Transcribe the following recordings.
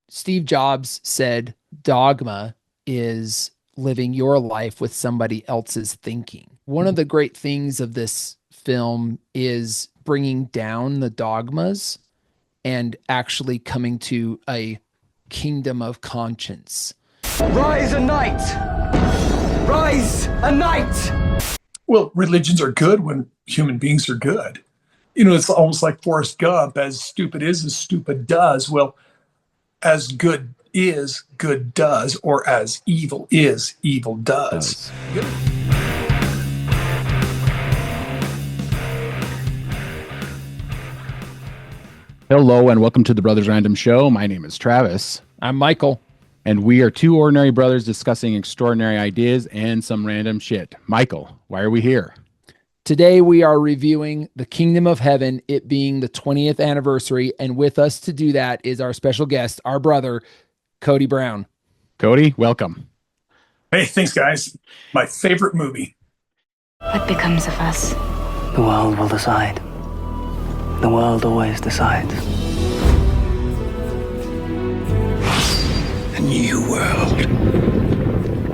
Steve Jobs said dogma is living your life with somebody else's thinking. One of the great things of this film is bringing down the dogmas and actually coming to a kingdom of conscience. Rise a knight! Rise a knight! Well, religions are good when human beings are good. You know, it's almost like Forrest Gump, as stupid is as stupid does. Well, as good is, good does, or as evil is, evil does. Hello and welcome to the Brothers Random Show. My name is Travis. I'm Michael. And we are two ordinary brothers discussing extraordinary ideas and some random shit. Michael, why are we here? Today we are reviewing The Kingdom of Heaven, it being the 20th anniversary. And with us to do that is our special guest, our brother, Kody Brown. Kody, welcome. Hey, thanks, guys. My favorite movie. What becomes of us? The world will decide. The world always decides. A new world.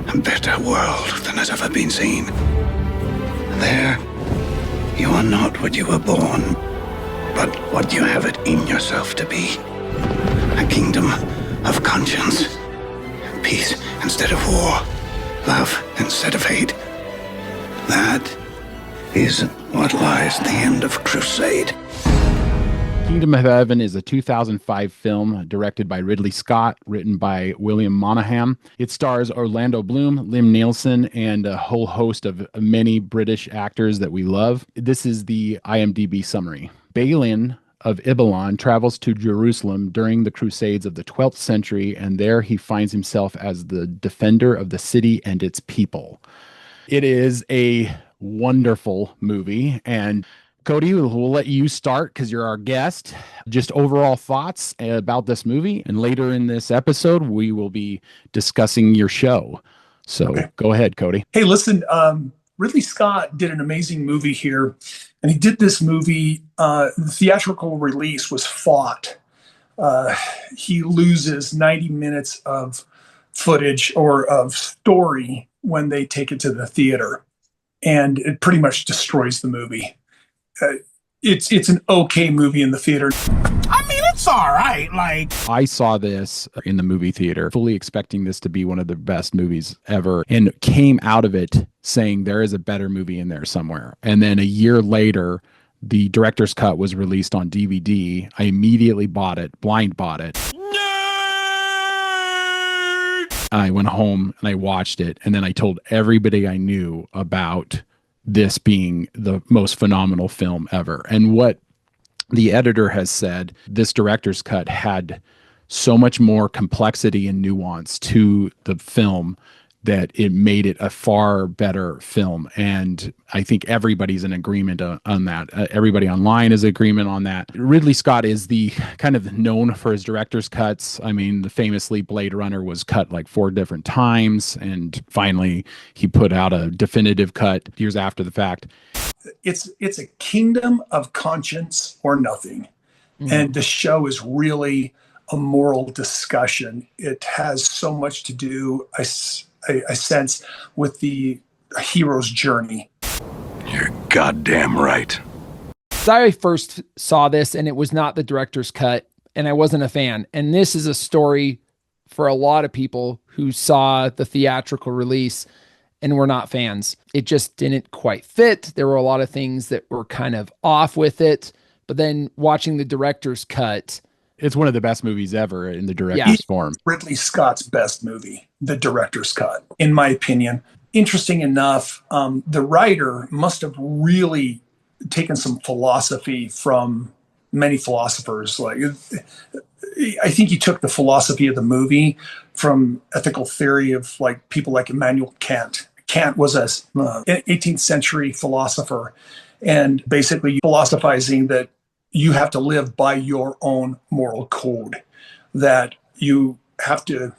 A better world than has ever been seen. There, you are not what you were born, but what you have it in yourself to be. A kingdom of conscience. Peace instead of war. Love instead of hate. That is what lies at the end of Crusade. Kingdom of Heaven is a 2005 film directed by Ridley Scott, written by William Monahan. It stars Orlando Bloom, Liam Neeson, and a whole host of many British actors that we love. This is the IMDb summary. Balin of Ibelon travels to Jerusalem during the Crusades of the 12th century, and there he finds himself as the defender of the city and its people. It is a wonderful movie, and Kody, we'll let you start because you're our guest. Just overall thoughts about this movie. And later in this episode, we will be discussing your show. So Go ahead, Kody. Hey, listen, Ridley Scott did an amazing movie here. And he did this movie, the theatrical release was fought. He loses 90 minutes of footage or of story when they take it to the theater. And it pretty much destroys the movie. It's an okay movie in the theater. I mean, it's all right. I saw this in the movie theater, fully expecting this to be one of the best movies ever, and came out of it saying there is a better movie in there somewhere. And then a year later, the director's cut was released on DVD. I immediately bought it, blind bought it. I went home and I watched it, and then I told everybody I knew about this being the most phenomenal film ever. And what the editor has said, this director's cut had so much more complexity and nuance to the film that it made it a far better film. And I think everybody's in agreement on that. Everybody online is in agreement on that. Ridley Scott is the kind of known for his director's cuts. I mean, famously Blade Runner was cut like 4 different times. And finally he put out a definitive cut years after the fact. It's a kingdom of conscience or nothing. And the show is really a moral discussion. It has so much to do, I sense, with the hero's journey. You're goddamn right. I first saw this and it was not the director's cut and I wasn't a fan. And this is a story for a lot of people who saw the theatrical release and were not fans. It just didn't quite fit. There were a lot of things that were kind of off with it. But then watching the director's cut, it's one of the best movies ever in the director's form. Ridley Scott's best movie, the director's cut, in my opinion. Interesting enough, the writer must have really taken some philosophy from many philosophers. Like, I think he took the philosophy of the movie from ethical theory of like people like Immanuel Kant. Kant was a 18th century philosopher, and basically philosophizing that you have to live by your own moral code, that you have to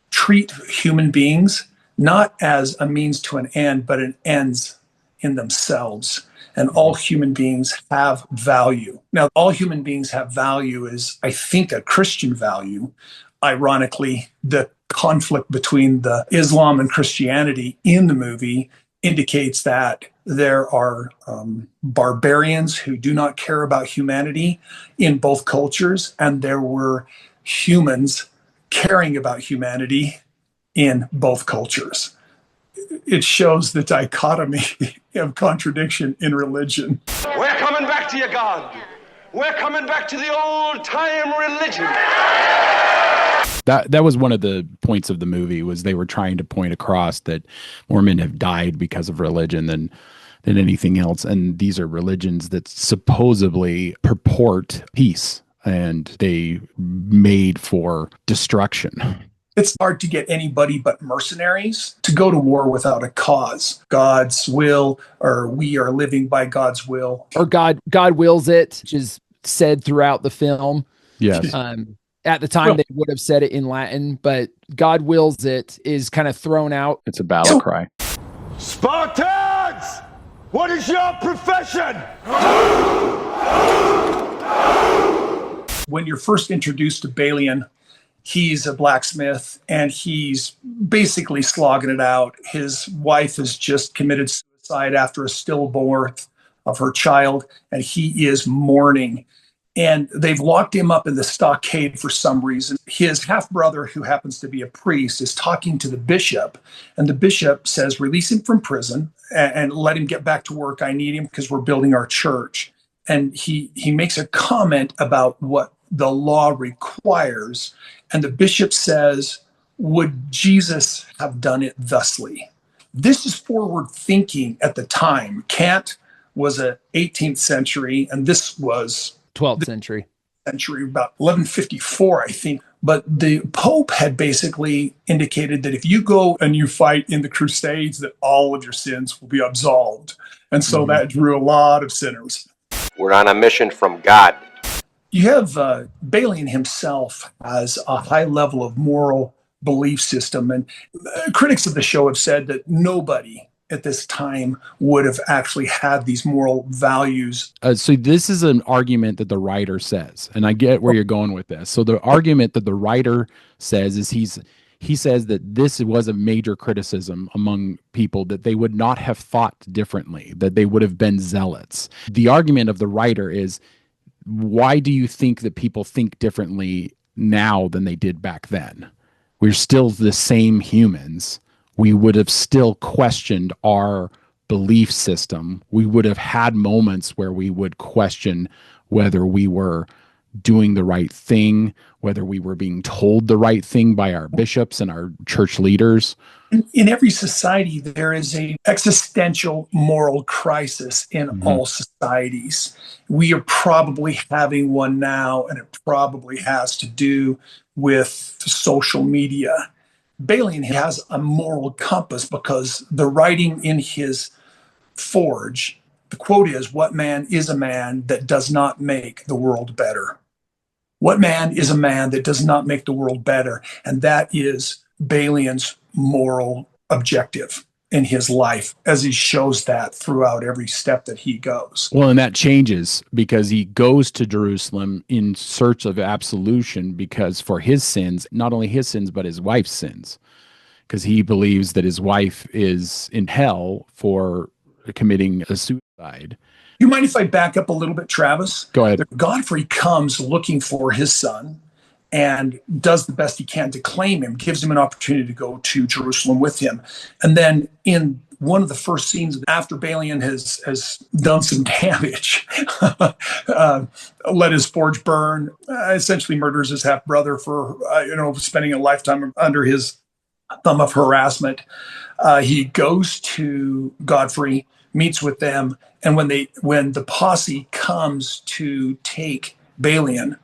treat human beings not as a means to an end, but an ends in themselves. and all human beings have value. Now, all human beings have value is, I think, a Christian value. Ironically, the conflict between the Islam and Christianity in the movie indicates that there are barbarians who do not care about humanity in both cultures, and there were humans caring about humanity in both cultures. It shows the dichotomy of contradiction in religion. We're coming back to you, God. We're coming back to the old-time religion. That was one of the points of the movie, was they were trying to point across that more men have died because of religion than anything else. And these are religions that supposedly purport peace, and they made for destruction. It's hard to get anybody but mercenaries to go to war without a cause. God's will, or we are living by God's will. Or God wills it, which is said throughout the film. Yes. At the time, they would have said it in Latin, but God wills it is kind of thrown out. It's a battle cry. Spartans! What is your profession? When you're first introduced to Balian, he's a blacksmith and he's basically slogging it out. His wife has just committed suicide after a stillbirth of her child, and he is mourning. And they've locked him up in the stockade for some reason. His half-brother, who happens to be a priest, is talking to the bishop, and the bishop says, release him from prison and let him get back to work. I need him because we're building our church. And he makes a comment about what the law requires. And the bishop says, would Jesus have done it thusly? This is forward thinking at the time. Kant was a 18th century, and this was 12th century, about 1154, I think. But the Pope had basically indicated that if you go and you fight in the Crusades, that all of your sins will be absolved. And so that drew a lot of sinners. We're on a mission from God. You have Balian himself as a high level of moral belief system. And critics of the show have said that nobody at this time would have actually had these moral values. So this is an argument that the writer says, and I get where you're going with this. So the argument that the writer says is he says that this was a major criticism among people, that they would not have thought differently, that they would have been zealots. The argument of the writer is, why do you think that people think differently now than they did back then? We're still the same humans. We would have still questioned our belief system. We would have had moments where we would question whether we were doing the right thing, whether we were being told the right thing by our bishops and our church leaders. In every society, there is an existential moral crisis in all societies. We are probably having one now, and it probably has to do with social media. Balian has a moral compass because the writing in his forge, the quote is, what man is a man that does not make the world better? What man is a man that does not make the world better? And that is Balian's moral objective in his life, as he shows that throughout every step that he goes. Well, and that changes because he goes to Jerusalem in search of absolution, because for his sins, not only his sins, but his wife's sins, because he believes that his wife is in hell for committing a suicide. You mind if I back up a little bit, Travis? Go ahead. Godfrey comes looking for his son and does the best he can to claim him, gives him an opportunity to go to Jerusalem with him. And then in one of the first scenes, after Balian has done some damage, let his forge burn, essentially murders his half-brother for spending a lifetime under his thumb of harassment. He goes to Godfrey, meets with them, and when the posse comes to take Balian,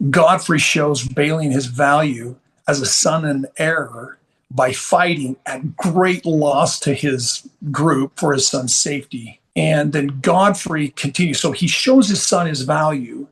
Godfrey shows Balian his value as a son and heir by fighting at great loss to his group for his son's safety. And then Godfrey continues. So he shows his son his value,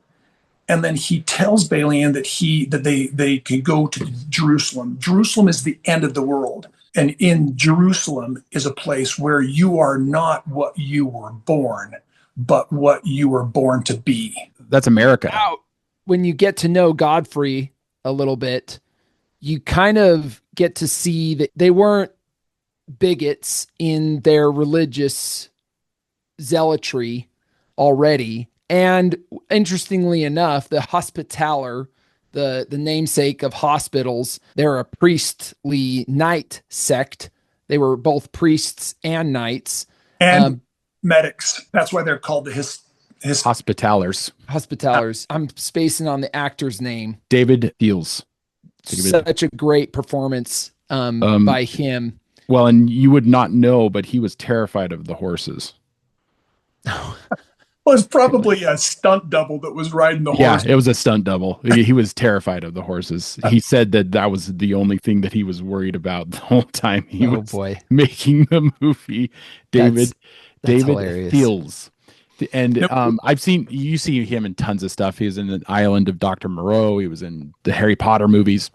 and then he tells Balian that they can go to Jerusalem. Jerusalem is the end of the world. And in Jerusalem is a place where you are not what you were born. but what you were born to be. That's America. Now, when you get to know Godfrey a little bit, you kind of get to see that they weren't bigots in their religious zealotry already. And interestingly enough, the Hospitaller, the namesake of hospitals, they're a priestly knight sect. They were both priests and knights. And medics. That's why they're called the Hospitallers. Hospitallers. I'm spacing on the actor's name. David Fields. Such a great performance by him. Well, and you would not know, but he was terrified of the horses. Well, it's probably a stunt double that was riding the horse. Yeah, it was a stunt double. He was terrified of the horses. He said that was the only thing that he was worried about the whole time he was making the movie. David hilarious. Fields. And you see him in tons of stuff. He was in the Island of Dr. Moreau. He was in the Harry Potter movies.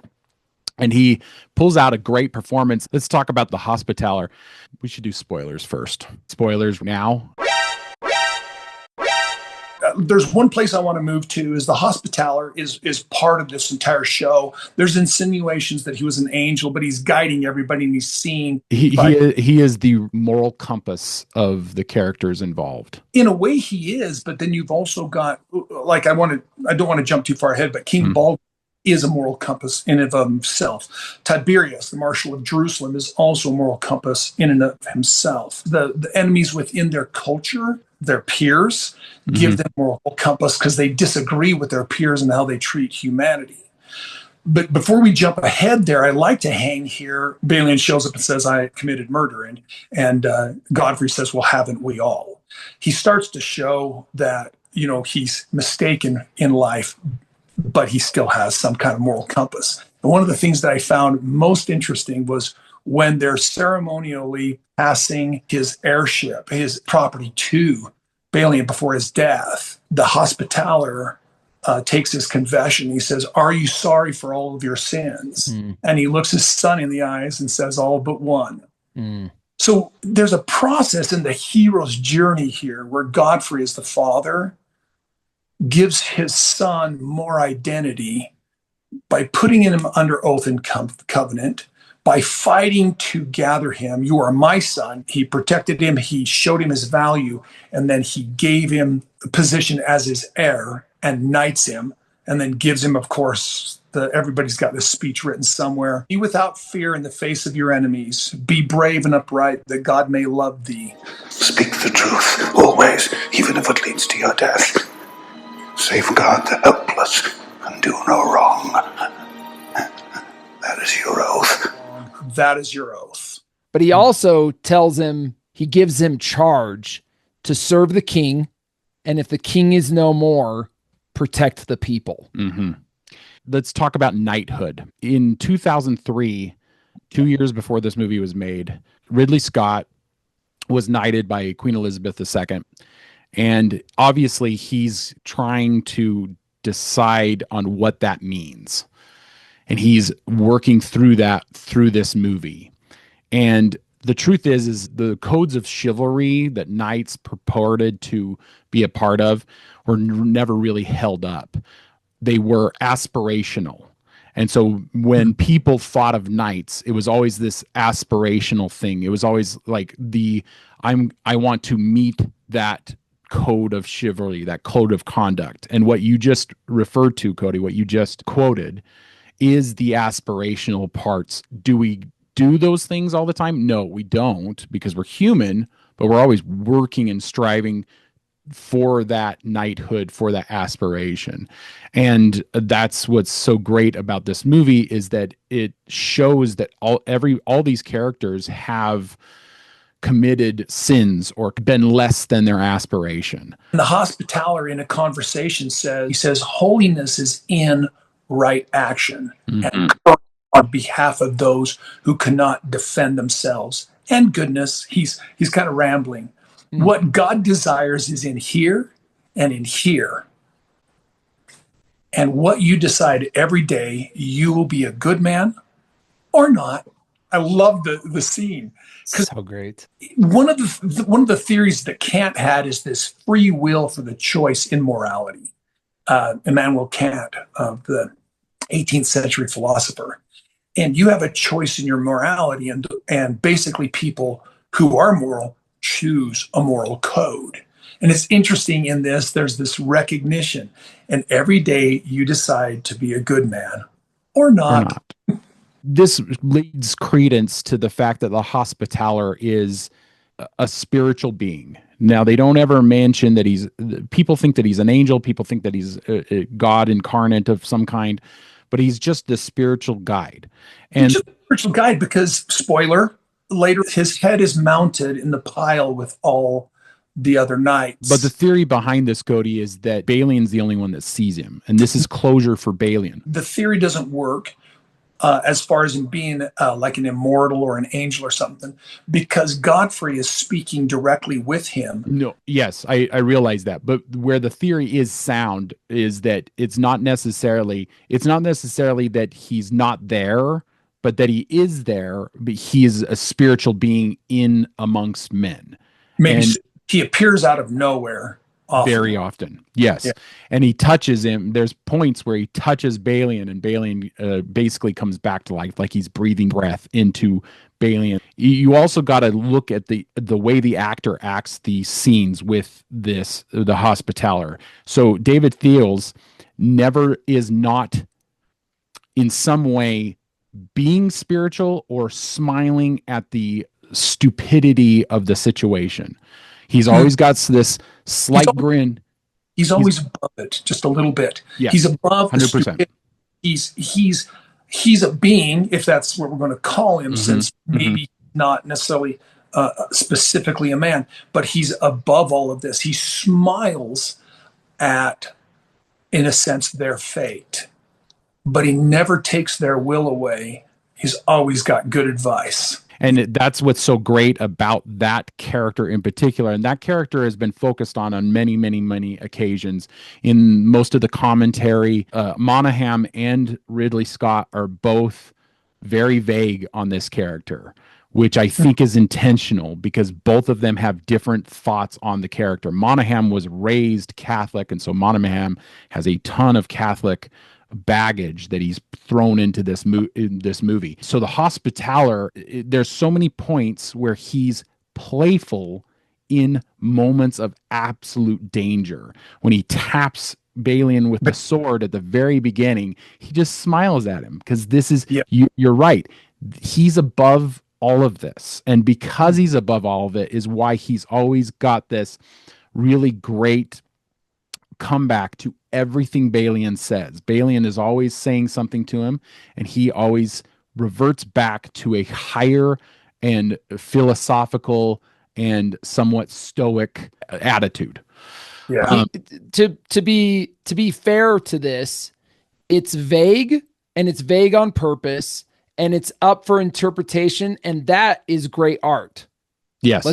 And he pulls out a great performance. Let's talk about the Hospitaller. We should do spoilers first. Spoilers now. There's one place I want to move to is the Hospitaller is part of this entire show. There's insinuations that he was an angel, but he's guiding everybody and he's seeing. He is the moral compass of the characters involved. In a way he is, but then you've also got, like, I don't want to jump too far ahead, but King Baldwin is a moral compass in and of himself. Tiberius, the Marshal of Jerusalem, is also a moral compass in and of himself. The enemies within their culture, their peers, give them moral compass because they disagree with their peers and how they treat humanity. But before we jump ahead there, I like to hang here. Balian shows up and says, I committed murder. And Godfrey says, well, haven't we all? He starts to show that, he's mistaken in life, but he still has some kind of moral compass. And one of the things that I found most interesting was when they're ceremonially passing his airship, his property to Balian before his death, the Hospitaller takes his confession. He says, are you sorry for all of your sins? And he looks his son in the eyes and says, all but one. So there's a process in the hero's journey here where Godfrey is the father, gives his son more identity by putting him under oath and covenant, by fighting to gather him. You are my son. He protected him. He showed him his value. And then he gave him a position as his heir and knights him. And then gives him, of course, everybody's got this speech written somewhere. Be without fear in the face of your enemies. Be brave and upright, that God may love thee. Speak the truth, always, even if it leads to your death. Safeguard the helpless and do no wrong. That is your oath. That is your oath. But he also tells him, he gives him charge to serve the king. And if the king is no more, protect the people. Let's talk about knighthood. In 2003, 2 years before this movie was made, Ridley Scott was knighted by Queen Elizabeth II. And obviously he's trying to decide on what that means. And he's working through that through this movie. And the truth is the codes of chivalry that knights purported to be a part of were never really held up. They were aspirational. And so when people thought of knights, it was always this aspirational thing. It was always like I want to meet that code of chivalry, that code of conduct. And what you just referred to, Kody, what you just quoted, is the aspirational parts. Do we do those things all the time? No, we don't, because we're human, but we're always working and striving for that knighthood, for that aspiration. And that's what's so great about this movie, is that it shows that all these characters have committed sins or been less than their aspiration. The Hospitaller in a conversation says holiness is in right action and on behalf of those who cannot defend themselves. And goodness, he's kind of rambling. What God desires is in here and in here. And what you decide every day, you will be a good man or not, I love the scene. So great. One of the theories that Kant had is this free will for the choice in morality. Immanuel Kant, the 18th century philosopher, and you have a choice in your morality, and basically people who are moral choose a moral code. And it's interesting in this, there's this recognition, and every day you decide to be a good man or not. This leads credence to the fact that the Hospitaller is a spiritual being. Now, they don't ever mention that people think that he's an angel, people think that he's a God incarnate of some kind, but he's just the spiritual guide. And he's just a spiritual guide because, spoiler, later his head is mounted in the pile with all the other knights. But the theory behind this, Kody, is that Balian's the only one that sees him, and this is closure for Balian. The theory doesn't work as far as him being like an immortal or an angel or something, because Godfrey is speaking directly with him. No, yes, I realize that, but where the theory is sound is that it's not necessarily that he's not there, but that he is there, but he is a spiritual being in amongst men. Maybe he appears out of nowhere. Very often, yes. Yeah. And he touches him. There's points where he touches Balian, and Balian basically comes back to life, like he's breathing breath into Balian. You also got to look at the way the actor acts these scenes with the Hospitaller. So David Thiels never is not in some way being spiritual or smiling at the stupidity of the situation. He's always got this slight grin. He's always above it, just a little bit. Yes, he's above 100%. He's a being, if that's what we're going to call him, since maybe not necessarily specifically a man, but he's above all of this. He smiles at, in a sense, their fate, but he never takes their will away. He's always got good advice. And that's what's so great about that character in particular. And that character has been focused on many, many, many occasions. In most of the commentary, Monaghan and Ridley Scott are both very vague on this character, which I think is intentional because both of them have different thoughts on the character. Monaghan was raised Catholic, and so Monaghan has a ton of Catholic baggage that he's thrown into this movie. So the Hospitaller, there's so many points where he's playful in moments of absolute danger. When he taps Balian with the sword at the very beginning, he just smiles at him because this is, you're right, he's above all of this. And because he's above all of it is why he's always got this really great comeback to everything Balian says. Balian is always saying something to him, and he always reverts back to a higher and philosophical and somewhat stoic attitude. Yeah. To be fair to this, it's vague, and it's vague on purpose, and it's up for interpretation, and that is great art. Yes.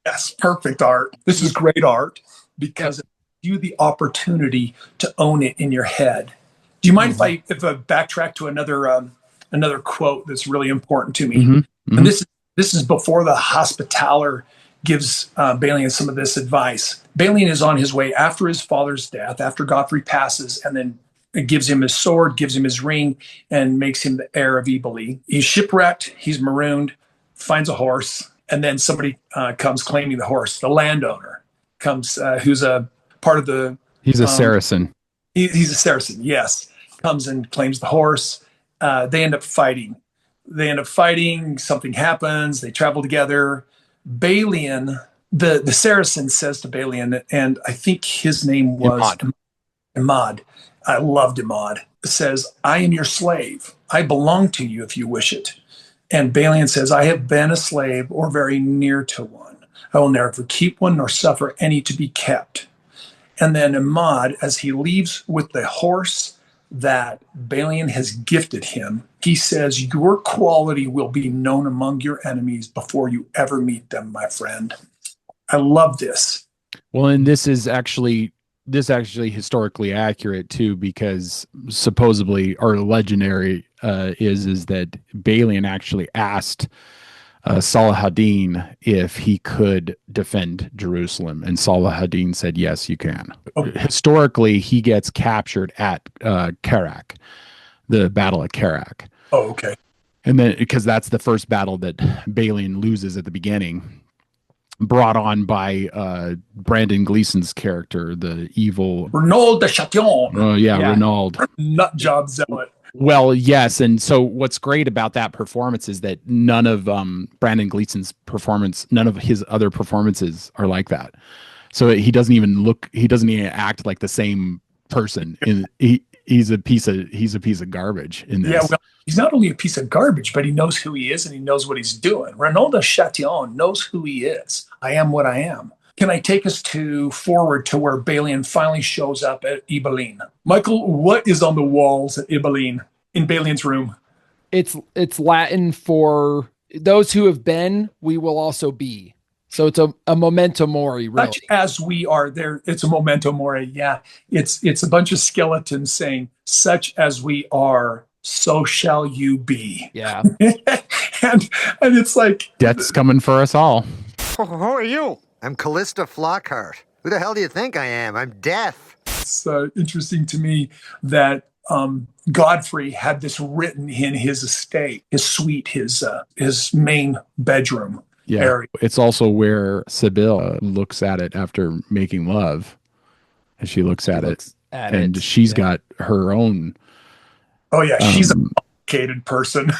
Yes, perfect art. This is great art because you the opportunity to own it in your head. Do you mind if I backtrack to another quote that's really important to me? And this is before the Hospitaller gives Balian some of this advice. Balian is on his way after his father's death, after Godfrey passes, and then it gives him his sword, gives him his ring, and makes him the heir of Eboli. He's shipwrecked, he's marooned, finds a horse, and then somebody comes claiming the horse. The landowner comes, who's a part of the... He's a Saracen. He's a Saracen, yes. Comes and claims the horse. They end up fighting. Something happens. They travel together. Balian, the Saracen says to Balian, and I think his name was Imad. I loved Imad. Says, I am your slave. I belong to you if you wish it. And Balian says, I have been a slave or very near to one. I will never keep one nor suffer any to be kept. And then Imad, as he leaves with the horse that Balian has gifted him, he says, your quality will be known among your enemies before you ever meet them, my friend. I love this. Well, and this is actually historically accurate too, because supposedly, or legendary, is that Balian actually asked Salah-ad-Din if he could defend Jerusalem, and Salah-ad-Din said, yes, you can. Historically, he gets captured at Karak, the Battle of Karak. Oh, okay. And then, because that's the first battle that Balian loses at the beginning, brought on by Brandon Gleeson's character, the evil Renaud de Chatillon. Oh yeah, Renaud. Nut job zealot. Well, yes, and so what's great about that performance is that none of Brandon Gleeson's performance, none of his other performances are like that. So he doesn't even act like the same person. He's a piece of garbage in this. Yeah, well, he's not only a piece of garbage, but he knows who he is and he knows what he's doing. Renaud de Chatillon knows who he is. I am what I am. Can I take us forward to where Balian finally shows up at Ibelin? Michael, what is on the walls at Ibelin in Balian's room? It's Latin for those who have been, we will also be. So it's a memento mori, really. Such as we are there. It's a memento mori. Yeah. It's a bunch of skeletons saying, such as we are, so shall you be. Yeah. and it's like, death's coming for us all. Who are you? I'm Callista Flockhart. Who the hell do you think I am? I'm death. It's interesting to me that Godfrey had this written in his estate, his suite, his main bedroom area. It's also where Sibyl looks at it after making love, and she looks at it, and she's got her own. Oh yeah, she's a complicated person.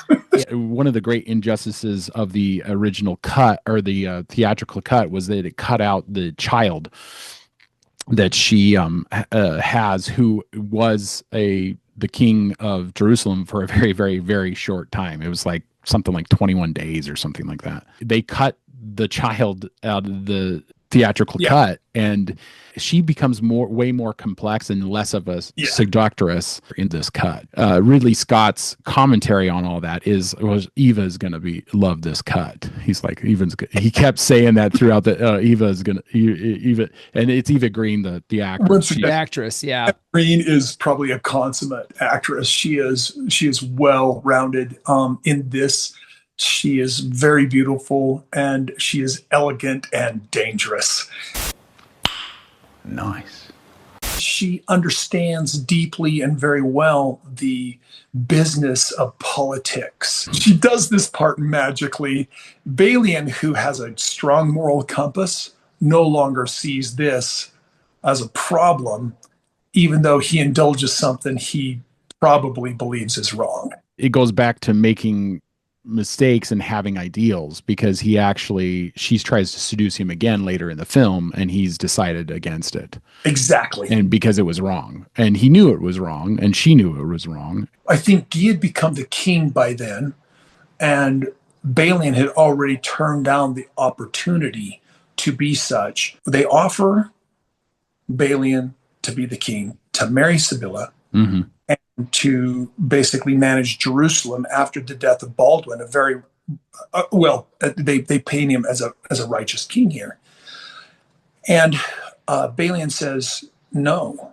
One of the great injustices of the original cut, or the theatrical cut, was that it cut out the child that she has, who was the king of Jerusalem for a very, very, very short time. It was like something like 21 days or something like that. They cut the child out of the theatrical cut, and she becomes way more complex and less of a seductress in this cut. Ridley Scott's commentary on all that was Eva's gonna love this cut. He's like, he kept saying that throughout the Eva's gonna Eva, and it's Eva Green, the actress. The actress, yeah. Eva Green is probably a consummate actress. She is well rounded in this. She is very beautiful, and she is elegant and dangerous. Nice. She understands deeply and very well the business of politics. She does this part magically. Balian, who has a strong moral compass, no longer sees this as a problem, even though he indulges something he probably believes is wrong. It goes back to making mistakes and having ideals, because she tries to seduce him again later in the film, and he's decided against it. Exactly. And because it was wrong, and he knew it was wrong, and she knew it was wrong. I think he had become the king by then, and Balian had already turned down the opportunity to be such. They offer Balian to be the king, to marry Sibylla, and to basically manage Jerusalem after the death of Baldwin. A very they paint him as a righteous king here, and Balian says no.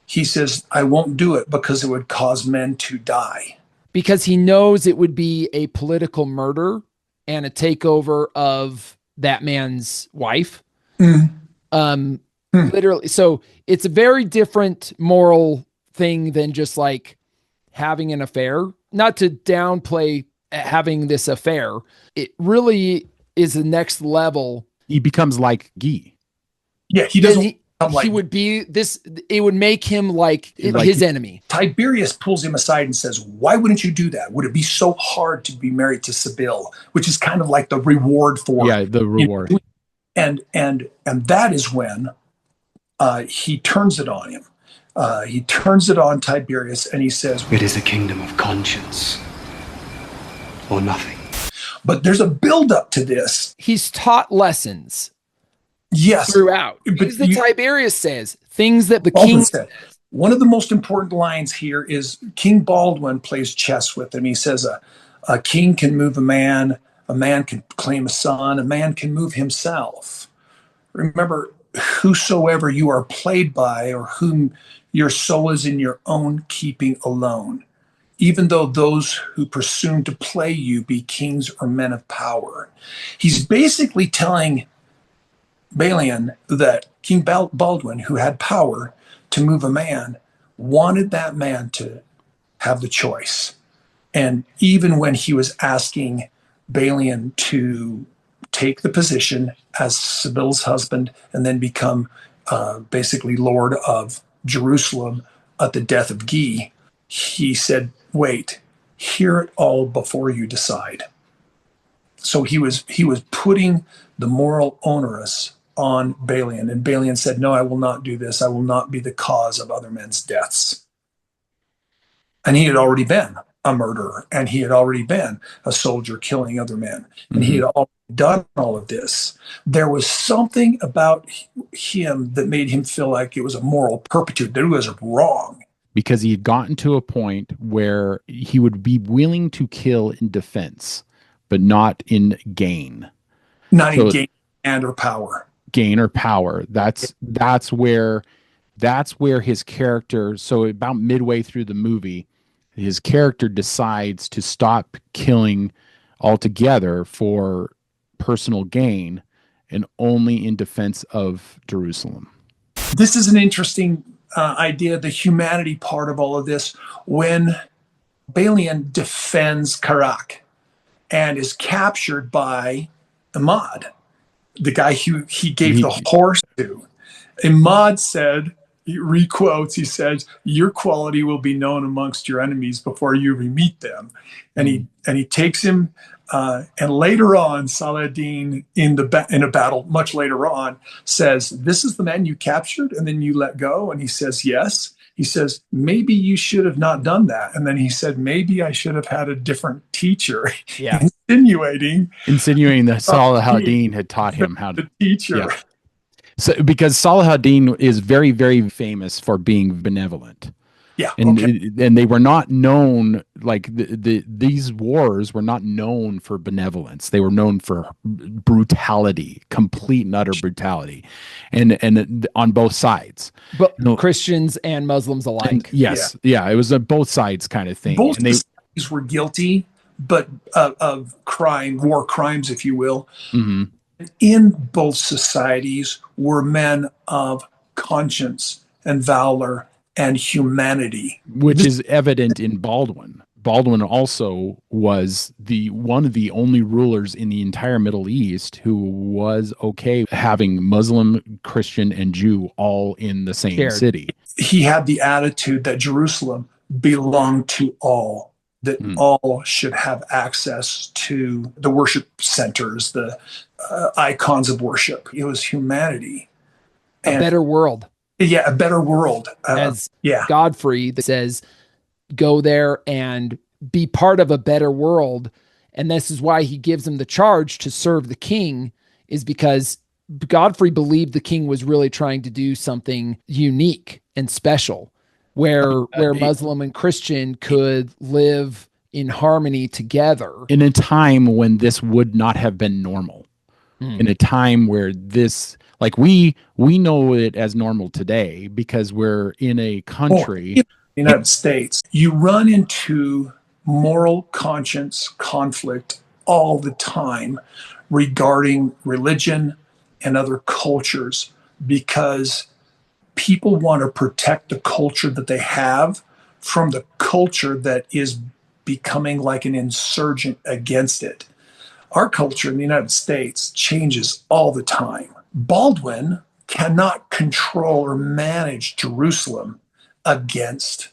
He says, I won't do it because it would cause men to die. Because he knows it would be a political murder and a takeover of that man's wife. Literally. So it's a very different moral thing than just like having an affair. Not to downplay having this affair. It really is the next level. He becomes like Guy. Yeah, he doesn't. He would be this. It would make him like his enemy. Tiberius pulls him aside and says, "Why wouldn't you do that? Would it be so hard to be married to Sibyl?" Which is kind of like the reward for the reward. And that is when he turns it on him. He turns it on Tiberius, and he says, "It is a kingdom of conscience, or nothing." But there's a build-up to this. He's taught lessons. Yes. Throughout. Things that Tiberius says. Things that the king says. One of the most important lines here is King Baldwin plays chess with him. He says, a king can move a man can claim a son, a man can move himself. Remember, whosoever you are played by, or whom your soul is in your own keeping alone. even though those who presume to play you be kings or men of power. He's basically telling Balian that King Baldwin, who had power to move a man, wanted that man to have the choice. And even when he was asking Balian to take the position as Sibylla's husband and then become basically Lord of Jerusalem at the death of Guy, he said, wait, hear it all before you decide. So he was putting the moral onerous on Balian, and Balian said, no, I will not do this. I will not be the cause of other men's deaths. And he had already been a murderer, and he had already been a soldier killing other men, and he had already done all of this. There was something about him that made him feel like it was a moral turpitude, that it was wrong. Because he had gotten to a point where he would be willing to kill in defense, but not in gain. Not in gain and or power. Gain or power. That's where his character, so about midway through the movie, his character decides to stop killing altogether for personal gain and only in defense of Jerusalem. This is an interesting idea, the humanity part of all of this. When Balian defends Karak and is captured by Ahmad, the guy who he gave the horse to, Ahmad said, he requotes, he says, your quality will be known amongst your enemies before you meet them. And he takes him, and later on, Saladin in a battle much later on says, this is the man you captured and then you let go? And he says, yes. He says, maybe you should have not done that. And then he said, maybe I should have had a different teacher. Yeah. Insinuating that Saladin had taught him how to teacher. Yeah. So, because Saladin is very, very famous for being benevolent. Yeah. And they were not known, like these wars were not known for benevolence. They were known for brutality, complete and utter brutality. And on both sides. But Christians and Muslims alike. And yes. Yeah. It was a both sides kind of thing. Both and sides were guilty, but of war crimes, if you will. Mm-hmm. In both societies were men of conscience and valor and humanity, which is evident in Baldwin. Baldwin also was one of the only rulers in the entire Middle East who was okay having Muslim, Christian, and Jew all in the same city. He had the attitude that Jerusalem belonged to all, that all should have access to the worship centers, the icons of worship. It was humanity. A better world. Yeah, a better world. As Godfrey says, go there and be part of a better world. And this is why he gives him the charge to serve the king, is because Godfrey believed the king was really trying to do something unique and special, where Muslim and Christian could live in harmony together. In a time when this would not have been normal. In a time where this, like we know it as normal today because we're in a country. In the United States, you run into moral conscience conflict all the time regarding religion and other cultures, because people want to protect the culture that they have from the culture that is becoming like an insurgent against it. Our culture in the United States changes all the time. Baldwin cannot control or manage Jerusalem against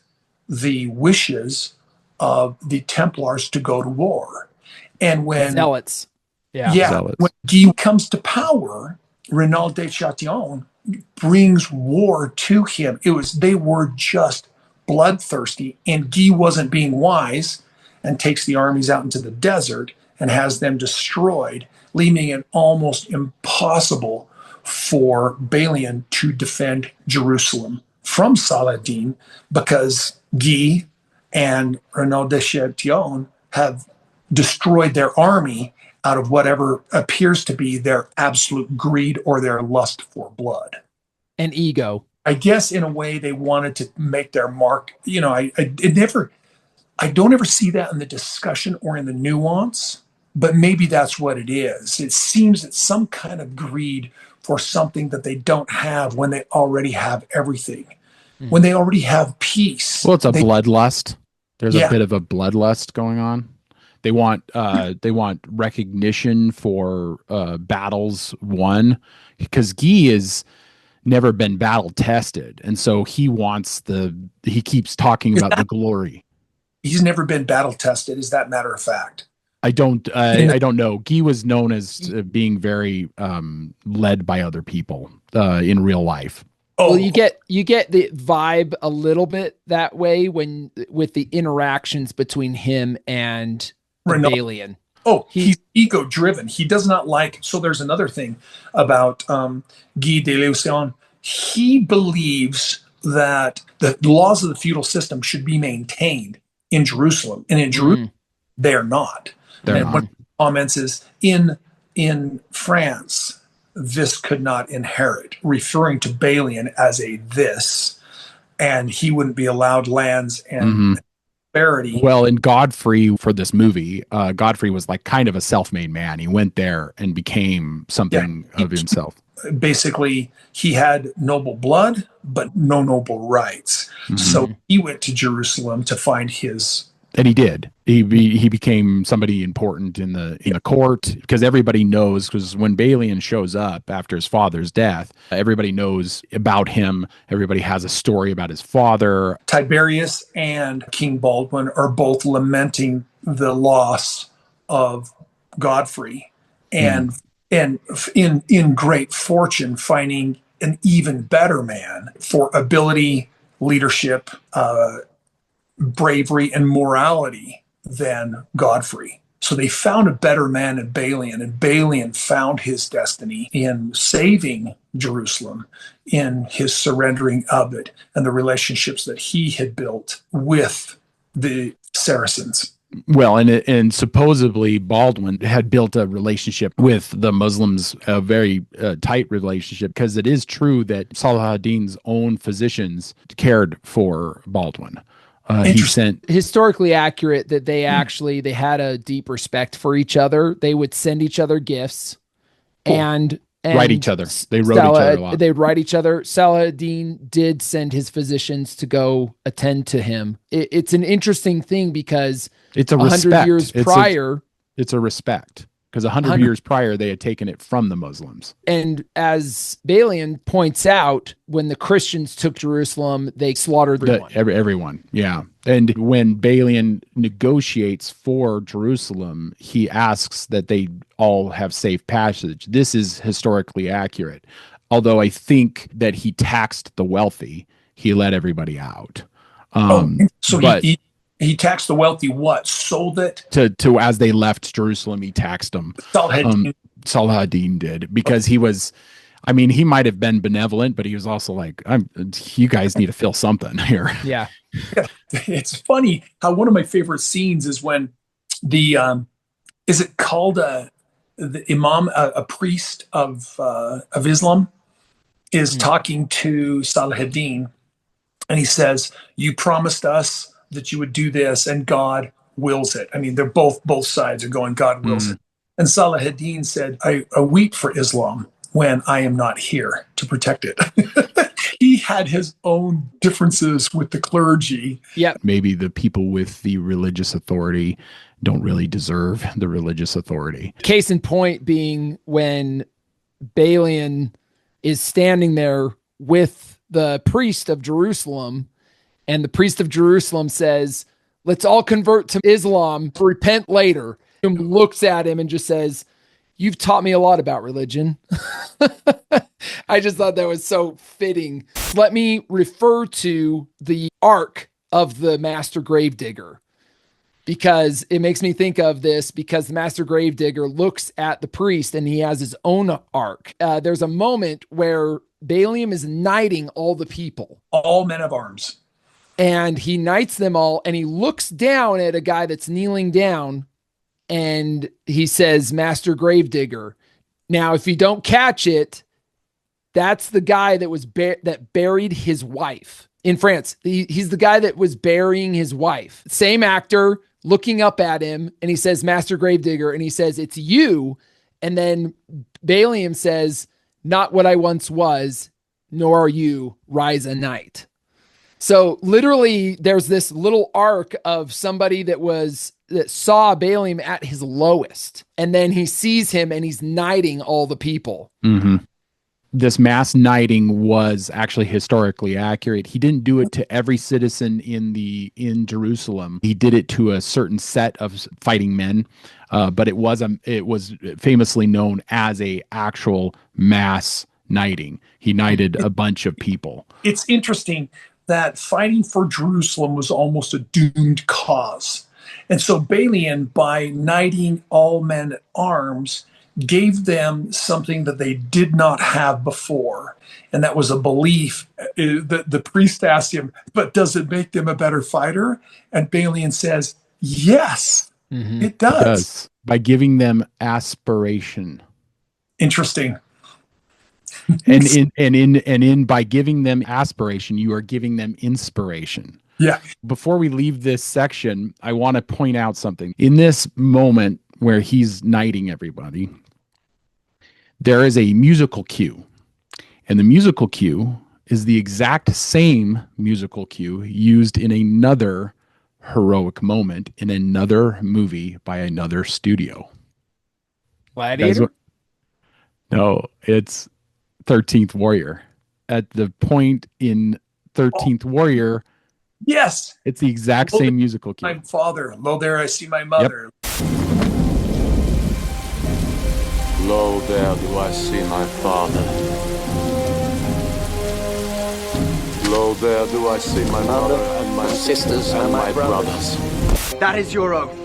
the wishes of the Templars to go to war. And when Zealots. Zealots. When Guy comes to power, Renaud de Chatillon brings war to him. They were just bloodthirsty, and Guy wasn't being wise and takes the armies out into the desert and has them destroyed, leaving it almost impossible for Balian to defend Jerusalem from Saladin, because Guy and Renaud de Chatillon have destroyed their army out of whatever appears to be their absolute greed or their lust for blood. And ego. I guess in a way they wanted to make their mark. I don't ever see that in the discussion or in the nuance, but maybe that's what it is. It seems it's some kind of greed for something that they don't have when they already have everything, when they already have peace. Well, it's a bloodlust. There's Yeah. a bit of a bloodlust going on. They want recognition for battles won, because Guy has never been battle tested, and so he keeps talking about the glory. He's never been battle tested. Is that matter of fact? I don't know. Guy was known as being very led by other people in real life. Oh, Well, you get the vibe a little bit that way with the interactions between him and Renault. Balian. Oh, he's ego driven. He does not like. So there's another thing about Guy de Lucian. He believes that the laws of the feudal system should be maintained in Jerusalem, and in Jerusalem they are not. They're and not. one of the comments is in France, this could not inherit, referring to Balian as a this, and he wouldn't be allowed lands and prosperity. Well, in Godfrey, for this movie, Godfrey was like kind of a self-made man. He went there and became something of himself. Basically, he had noble blood, but no noble rights. So he went to Jerusalem to find his. And he did. He became somebody important in the court, because everybody knows, because when Balian shows up after his father's death, everybody knows about him. Everybody has a story about his father. Tiberius and King Baldwin are both lamenting the loss of Godfrey, and in great fortune finding an even better man for ability, leadership, bravery, and morality than Godfrey. So they found a better man in Balian, and Balian found his destiny in saving Jerusalem, in his surrendering of it, and the relationships that he had built with the Saracens. Well, and supposedly Baldwin had built a relationship with the Muslims, a very tight relationship, because it is true that Salah ad-Din's own physicians cared for Baldwin. He sent Historically accurate that they had a deep respect for each other. They would send each other gifts and write each other. They wrote each other a lot. They'd write each other. Salah ad-Din did send his physicians to go attend to him. It's an interesting thing because it's a 100 respect. years prior, it's a respect, because 100 years prior they had taken it from the Muslims. And as Balian points out, when the Christians took Jerusalem, they slaughtered everyone. Yeah. And when Balian negotiates for Jerusalem, he asks that they all have safe passage. This is historically accurate. Although I think that he taxed the wealthy, he let everybody out. He taxed the wealthy what? So that to as they left Jerusalem, he taxed them. Salah ad-Din did, because he was, I mean, he might have been benevolent, but he was also like, you guys need to feel something here. Yeah. It's funny how one of my favorite scenes is when the is it called the imam, a priest of Islam, is talking to Salah ad-Din, and he says, "You promised us that you would do this, and God wills it." I mean, they're both sides are going, God wills it. And Salah ad-Din said, I weep for Islam when I am not here to protect it. He had his own differences with the clergy. Yeah. Maybe the people with the religious authority don't really deserve the religious authority. Case in point being when Balian is standing there with the priest of Jerusalem, and the priest of Jerusalem says, "Let's all convert to Islam, repent later." And looks at him and just says, "You've taught me a lot about religion." I just thought that was so fitting. Let me refer to the ark of the master gravedigger, because it makes me think of this, because the master gravedigger looks at the priest and he has his own ark. There's a moment where Balian is knighting all the people. All men of arms. And he knights them all, and he looks down at a guy that's kneeling down, and he says, "Master Gravedigger." Now, if you don't catch it, that's the guy that was that buried his wife in France. He's the guy that was burying his wife. Same actor looking up at him, and he says, Master Gravedigger, and he says, it's you. And then Balium says, not what I once was, nor are you, rise a knight. So literally there's this little arc of somebody that saw Balium at his lowest, and then he sees him and he's knighting all the people. Mm-hmm. This mass knighting was actually historically accurate. He didn't do it to every citizen in Jerusalem. He did it to a certain set of fighting men, but it was famously known as a actual mass knighting. He knighted a bunch of people. It's interesting that fighting for Jerusalem was almost a doomed cause. And so Balian, by knighting all men at arms, gave them something that they did not have before. And that was a belief. The priest asked him, but does it make them a better fighter? And Balian says, yes, it does. It does. By giving them aspiration. Interesting. and by giving them aspiration, you are giving them inspiration. Yeah. Before we leave this section, I want to point out something. In this moment where he's knighting everybody, there is a musical cue. And the musical cue is the exact same musical cue used in another heroic moment in another movie by another studio. Gladiator? No, it's 13th Warrior. At the point in 13th Warrior, yes, it's the exact same musical cue. My father, lo there I see my mother. Yep. Lo there do I see my father. Lo there do I see my mother and my sisters and my brothers. That is your oath.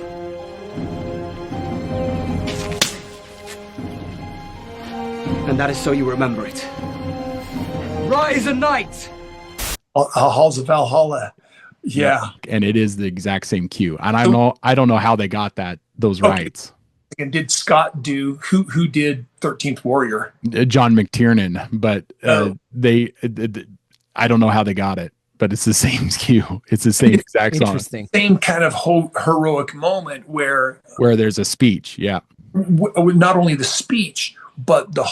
And that is so you remember it. Rise a knight! Halls of Valhalla. Yeah. And it is the exact same cue. And I don't know how they got those rights. And did Scott do who did 13th Warrior? John McTiernan, but I don't know how they got it, but it's the same cue. It's the same exact song. Interesting. Same kind of heroic moment where there's a speech. Yeah. Not only the speech, but the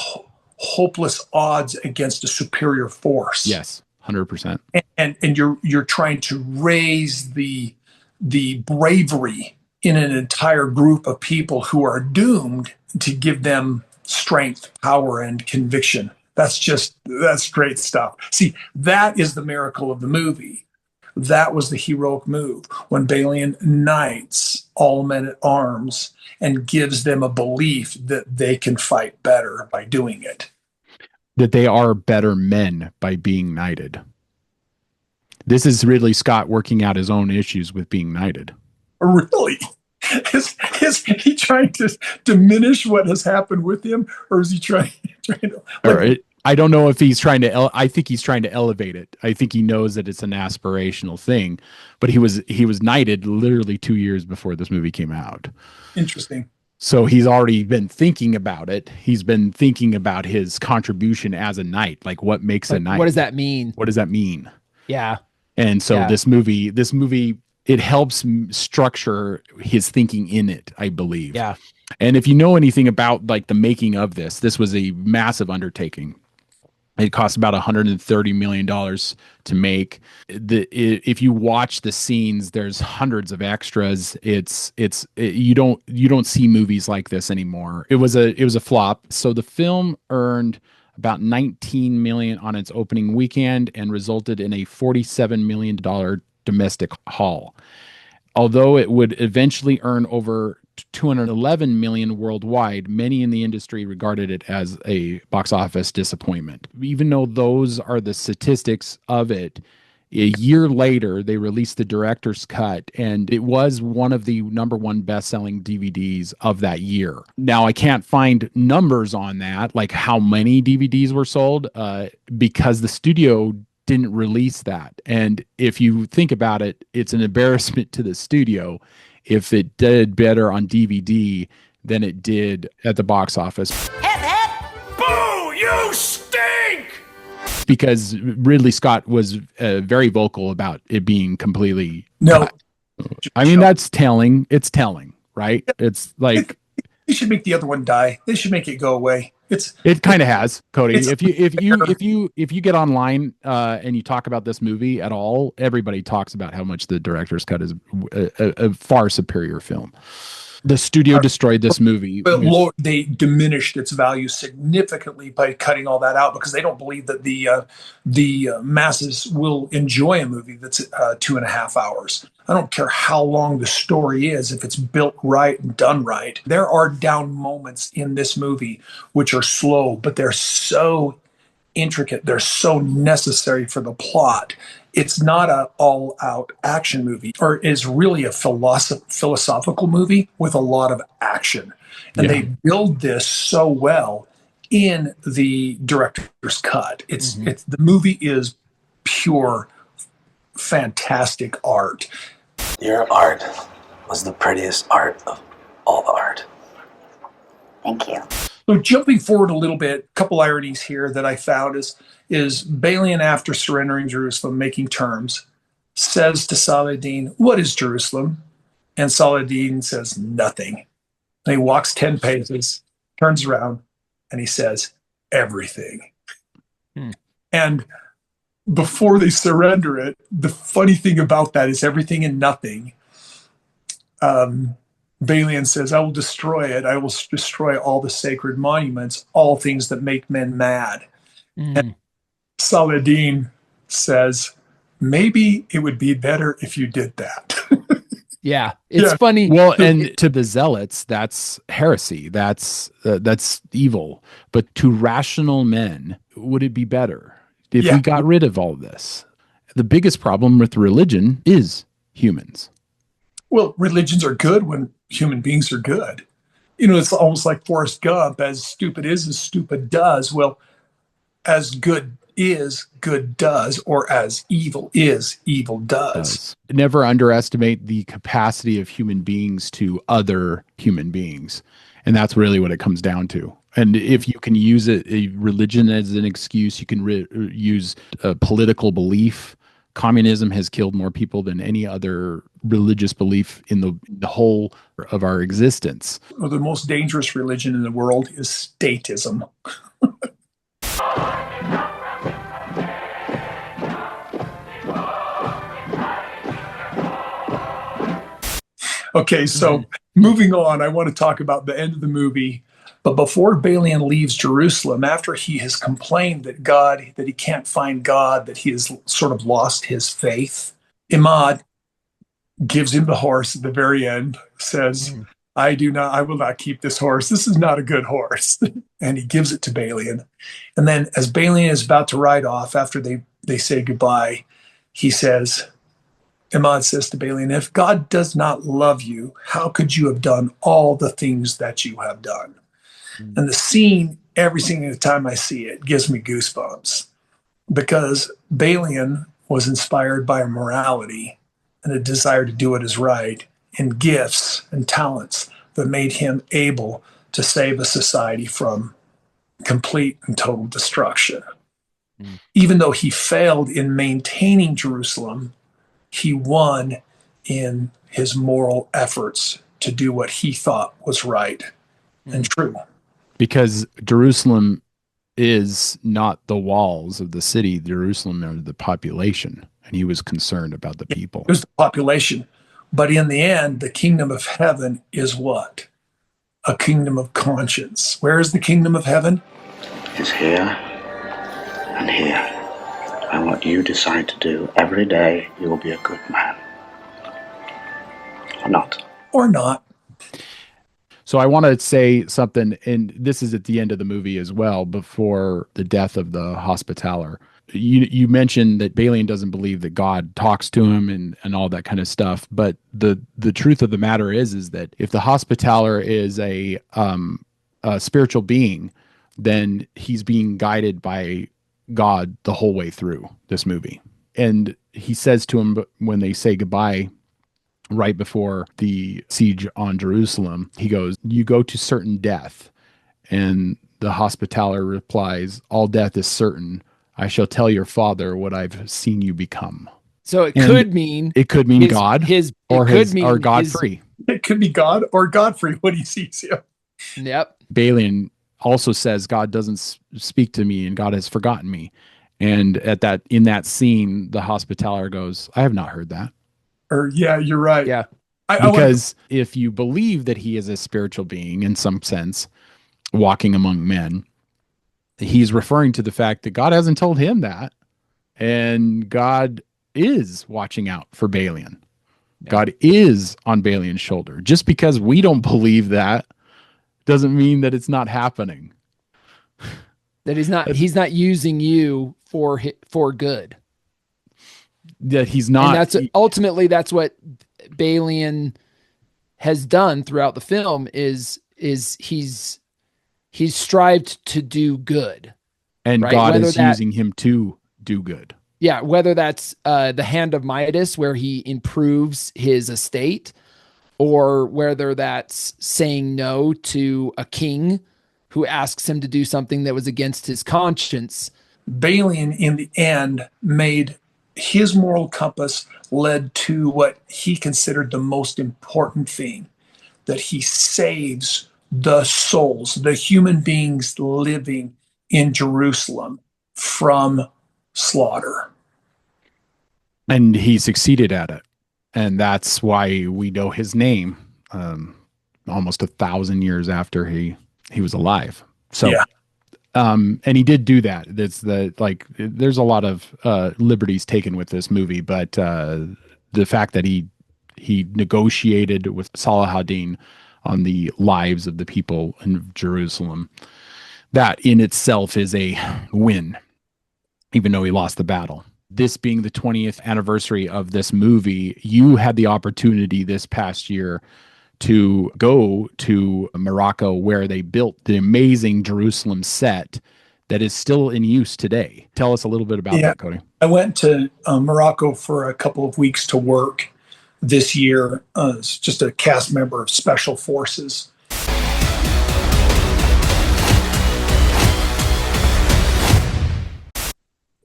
hopeless odds against a superior force. Yes. 100%. And you're trying to raise the bravery in an entire group of people who are doomed, to give them strength, power, and conviction. That's great stuff. See, that is the miracle of the movie. That was the heroic move when Balian knights all men at arms and gives them a belief that they can fight better by doing it. That they are better men by being knighted. This is Ridley Scott working out his own issues with being knighted. Really? Is he trying to diminish what has happened with him, or is he trying to? I don't know if he's trying to. I think he's trying to elevate it. I think he knows that it's an aspirational thing, but he was knighted literally 2 years before this movie came out. Interesting. So he's already been thinking about it. He's been thinking about his contribution as a knight, like what makes a knight. What does that mean? What does that mean? Yeah. And so this movie, it helps structure his thinking in it, I believe. Yeah. And if you know anything about like the making of this was a massive undertaking. It cost about $130 million to make. If you watch the scenes, there's hundreds of extras. You don't see movies like this anymore. It was a flop. So the film earned about $19 million on its opening weekend and resulted in a $47 million domestic haul. Although it would eventually earn over $211 million worldwide, many in the industry regarded it as a box office disappointment. Even though those are the statistics of it, a year later, they released the director's cut, and it was one of the #1 best-selling DVDs of that year. Now, I can't find numbers on that, like how many DVDs were sold, because the studio didn't release that. And if you think about it, it's an embarrassment to the studio if it did better on DVD than it did at the box office. Hep, hep. Boo! You stink! because Ridley Scott was very vocal about it being completely No, cut. I mean, that's telling. It's telling, right? It's like they should make the other one die. They should make it go away. it kind of has, Cody. it's- If you get online and you talk about this movie at all, everybody talks about how much the director's cut is a far superior film. The studio destroyed this movie. But Lord, they diminished its value significantly by cutting all that out because they don't believe that the masses will enjoy a movie that's 2.5 hours. I don't care how long the story is, if it's built right and done right. There are down moments in this movie which are slow, but they're so intricate. They're so necessary for the plot. It's not an all-out action movie, or is really a philosophical movie with a lot of action. And they build this so well in the director's cut. It's the movie is pure, fantastic art. Your art was the prettiest art of all the art. Thank you. So jumping forward a little bit, a couple ironies here that I found is Balian, after surrendering Jerusalem, making terms, says to Saladin, "What is Jerusalem?" And Saladin says, "Nothing." And he walks 10 paces, turns around, and he says, "Everything." And before they surrender it, the funny thing about that is everything and nothing. Balian says, "I will destroy it. I will destroy all the sacred monuments, all things that make men mad." And Saladin says, "Maybe it would be better if you did that." Yeah, it's funny. Well, and to the zealots, that's heresy. That's evil. But to rational men, would it be better if we got rid of all this? The biggest problem with religion is humans. Well, religions are good when human beings are good. It's almost like Forrest Gump, as stupid is as stupid does. Well, as good is, good does, or as evil is, evil does. Never underestimate the capacity of human beings to other human beings. And that's really what it comes down to. And if you can use a religion as an excuse, you can use a political belief. Communism has killed more people than any other religious belief in the whole of our existence. Well, the most dangerous religion in the world is statism. Okay, so moving on, I want to talk about the end of the movie. But before Balian leaves Jerusalem, after he has complained that he can't find God, that he has sort of lost his faith, Imad gives him the horse at the very end, says, I will not keep this horse. This is not a good horse. And he gives it to Balian. And then as Balian is about to ride off, after they say goodbye, Imad says to Balian, if God does not love you, how could you have done all the things that you have done? And the scene, every single time I see it, gives me goosebumps, because Balian was inspired by a morality and a desire to do what is right, and gifts and talents that made him able to save a society from complete and total destruction. Even though he failed in maintaining Jerusalem, he won in his moral efforts to do what he thought was right and true. Because Jerusalem is not the walls of the city. Jerusalem are the population. And he was concerned about the people. It was the population. But in the end, the kingdom of heaven is what? A kingdom of conscience. Where is the kingdom of heaven? It's here and here. And what you decide to do every day, you will be a good man. Or not. Or not. So I want to say something, and this is at the end of the movie as well, before the death of the Hospitaller. You mentioned that Balian doesn't believe that God talks to him and all that kind of stuff. But the truth of the matter is that if the Hospitaller is a spiritual being, then he's being guided by God the whole way through this movie. And he says to him when they say goodbye, right before the siege on Jerusalem, he goes, you go to certain death. And the Hospitaller replies, all death is certain. I shall tell your father what I've seen you become. So it And could mean it could mean God or Godfrey. It could be God or Godfrey when he sees him. Yep. Balian also says God doesn't speak to me and God has forgotten me. And in that scene, the Hospitaller goes, I have not heard that. Or yeah, you're right. Yeah. Because if you believe that he is a spiritual being in some sense, walking among men, he's referring to the fact that God hasn't told him that. And God is watching out for Balian. Yeah. God is on Balian's shoulder. Just because we don't believe that doesn't mean that it's not happening. That he's not using you for good. That he's not. And that's what Balian has done throughout the film is he's strived to do good. And right? God is using him to do good. Yeah, whether that's the Hand of Midas, where he improves his estate, or whether that's saying no to a king who asks him to do something that was against his conscience. Balian, in the end, made his moral compass led to what he considered the most important thing, that he saves the souls, the human beings living in Jerusalem from slaughter. And he succeeded at it. And that's why we know his name almost 1,000 years after he was alive. So, yeah. And he did do that. There's a lot of liberties taken with this movie, but the fact that he negotiated with Saladin on the lives of the people in Jerusalem, that in itself is a win, even though he lost the battle. This being the 20th anniversary of this movie, you had the opportunity this past year to go to Morocco, where they built the amazing Jerusalem set that is still in use today. Tell us a little bit about that, Kody. I went to Morocco for a couple of weeks to work this year as just a cast member of Special Forces.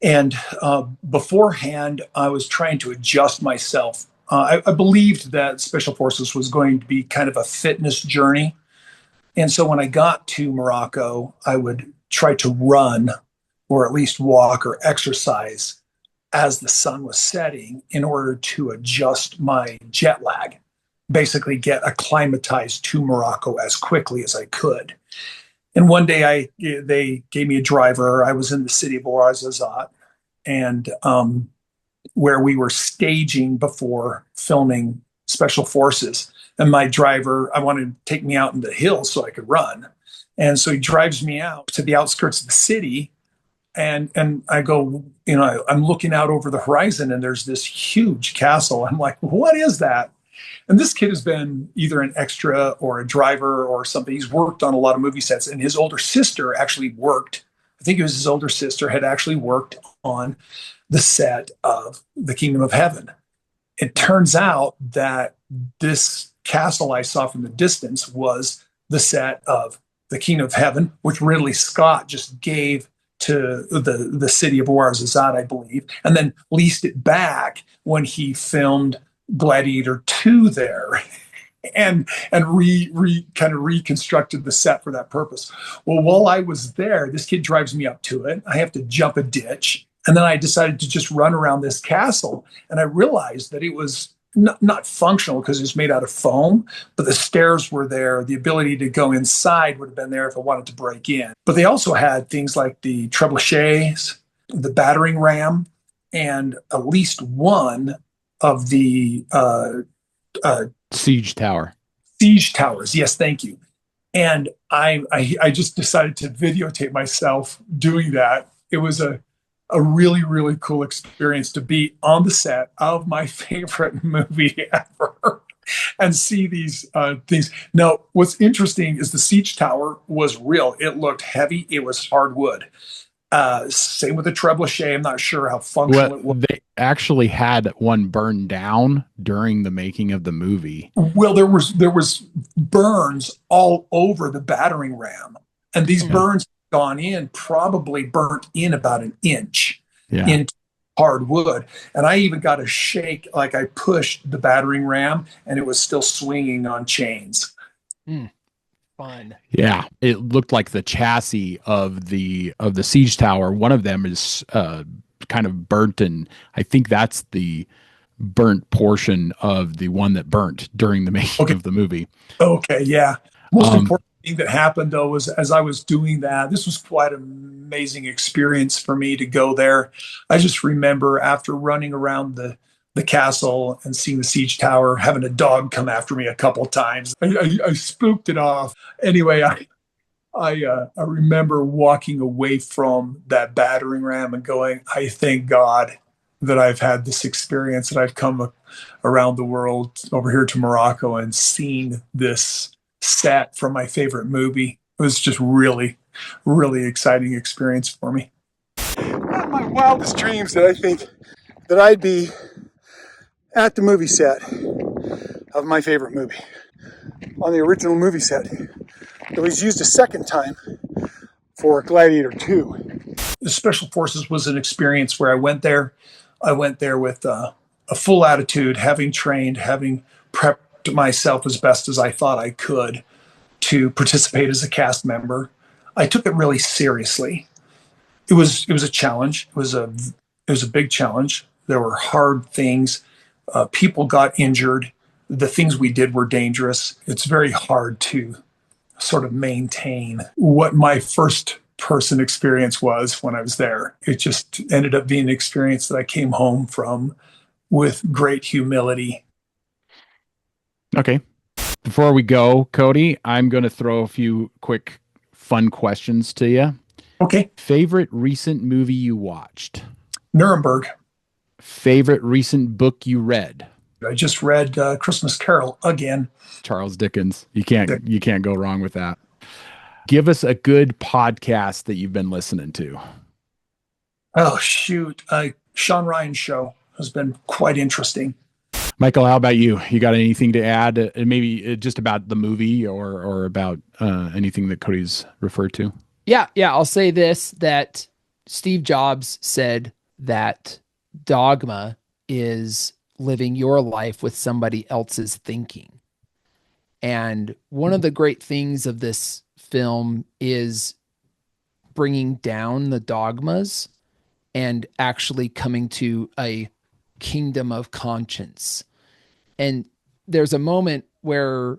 And beforehand, I was trying to adjust myself. I believed that Special Forces was going to be kind of a fitness journey. And so when I got to Morocco, I would try to run or at least walk or exercise as the sun was setting in order to adjust my jet lag, basically get acclimatized to Morocco as quickly as I could. And one day they gave me a driver. I was in the city of Ouarzazate, and where we were staging before filming Special Forces. And my driver, I wanted to take me out in the hills so I could run. And so he drives me out to the outskirts of the city. And I go, I'm looking out over the horizon and there's this huge castle. I'm like, what is that? And this kid has been either an extra or a driver or something. He's worked on a lot of movie sets, and his older sister actually worked. I think it was his older sister had actually worked on the set of The Kingdom of Heaven. It turns out that this castle I saw from the distance was the set of The Kingdom of Heaven, which Ridley Scott just gave to the city of Ouarzazate, I believe, and then leased it back when he filmed Gladiator 2 there and kind of reconstructed the set for that purpose. Well, while I was there, this kid drives me up to it. I have to jump a ditch. And then I decided to just run around this castle. And I realized that it was not functional because it was made out of foam, but the stairs were there. The ability to go inside would have been there if I wanted to break in. But they also had things like the trebuchets, the battering ram, and at least one of the siege tower. Siege towers. Yes, thank you. And I just decided to videotape myself doing that. It was a really, really cool experience to be on the set of my favorite movie ever and see these things. Now, what's interesting is the siege tower was real. It looked heavy. It was hardwood. Same with the trebuchet. I'm not sure how functional it was. They actually had one burned down during the making of the movie. Well, there was burns all over the battering ram, and these burns gone in, probably burnt in about an inch Yeah. into hard wood. And I even got a shake, like I pushed the battering ram and it was still swinging on chains. Fun. Yeah, it looked like the chassis of the siege tower. One of them is kind of burnt, and I think that's the burnt portion of the one that burnt during the making of the movie. Okay, yeah. Most important thing that happened, though, was as I was doing that, this was quite an amazing experience for me to go there. I just remember after running around the castle and seeing the siege tower, having a dog come after me a couple times. I spooked it off. Anyway, I remember walking away from that battering ram and going, I thank God that I've had this experience, and I've come around the world over here to Morocco and seen this set from my favorite movie. It was just really, really exciting experience for me. One of my wildest dreams that I think that I'd be at the movie set of my favorite movie, on the original movie set. It was used a second time for Gladiator 2. The Special Forces was an experience where I went there with a full attitude, having trained, having prepped myself as best as I thought I could to participate as a cast member. I took it really seriously. It was a challenge. It was a big challenge. There were hard things. People got injured. The things we did were dangerous. It's very hard to sort of maintain what my first person experience was when I was there. It just ended up being an experience that I came home from with great humility. Okay. Before we go, Kody, I'm going to throw a few quick fun questions to you. Okay. Favorite recent movie you watched? Nuremberg. Favorite recent book you read? I just read Christmas Carol again. Charles Dickens. You can't go wrong with that. Give us a good podcast that you've been listening to. Oh, shoot. Sean Ryan's show has been quite interesting. Michael, how about you? You got anything to add? Maybe just about the movie or about anything that Kody's referred to? Yeah. I'll say this, that Steve Jobs said that dogma is living your life with somebody else's thinking. And one of the great things of this film is bringing down the dogmas and actually coming to a kingdom of conscience. And there's a moment where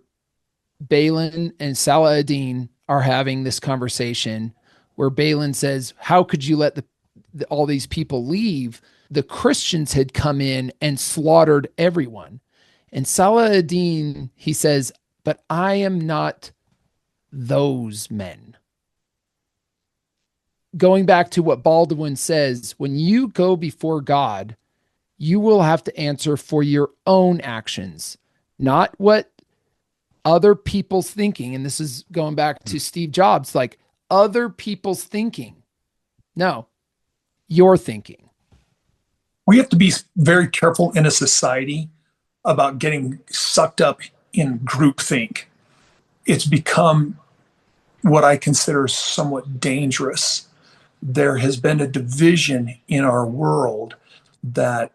Balin and Saladin are having this conversation where Balin says, how could you let all these people leave? The Christians had come in and slaughtered everyone. And Saladin, he says, but I am not those men. Going back to what Baldwin says, when you go before God, you will have to answer for your own actions, not what other people's thinking. And this is going back to Steve Jobs, like other people's thinking. No, your thinking. We have to be very careful in a society about getting sucked up in groupthink. It's become what I consider somewhat dangerous. There has been a division in our world that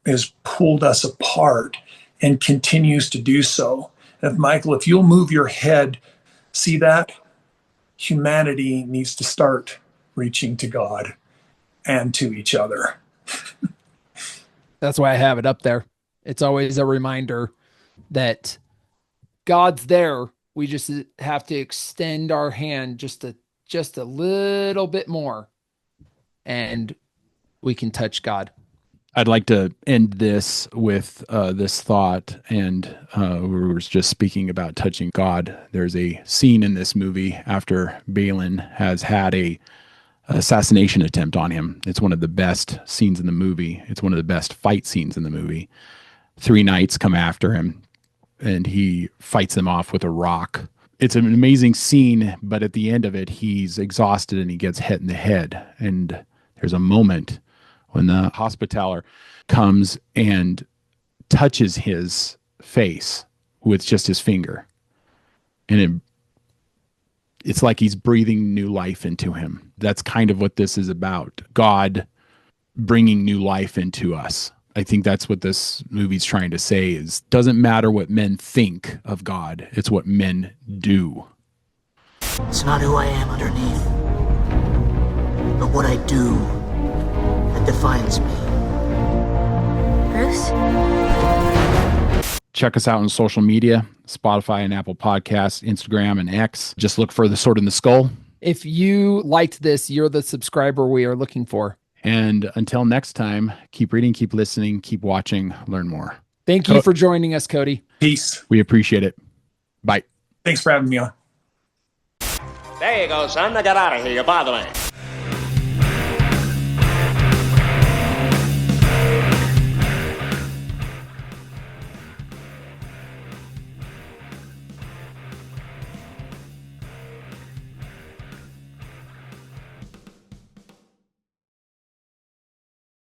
has pulled us apart and continues to do so. And Michael, if you'll move your head, see that? Humanity needs to start reaching to God and to each other. That's why I have it up there. It's always a reminder that God's there. We just have to extend our hand just a little bit more, and we can touch God. I'd like to end this with this thought, and we were just speaking about touching God. There's a scene in this movie after Balin has had a assassination attempt on him. It's one of the best scenes in the movie. It's one of the best fight scenes in the movie. 3 knights come after him, and he fights them off with a rock. It's an amazing scene, but at the end of it, he's exhausted and he gets hit in the head. And there's a moment when the hospitaller comes and touches his face with just his finger. And it's like he's breathing new life into him. That's kind of what this is about. God bringing new life into us. I think that's what this movie's trying to say is doesn't matter what men think of God. It's what men do. It's not who I am underneath, but what I do that defines me. Bruce? Check us out on social media, Spotify and Apple Podcasts, Instagram and X. Just look for The Sword in the Skull. If you liked this, you're the subscriber we are looking for. And until next time, keep reading, keep listening, keep watching, learn more. Thank you for joining us, Kody. Peace. We appreciate it. Bye. Thanks for having me on. There you go, son. Now get out of here. You're bothering me.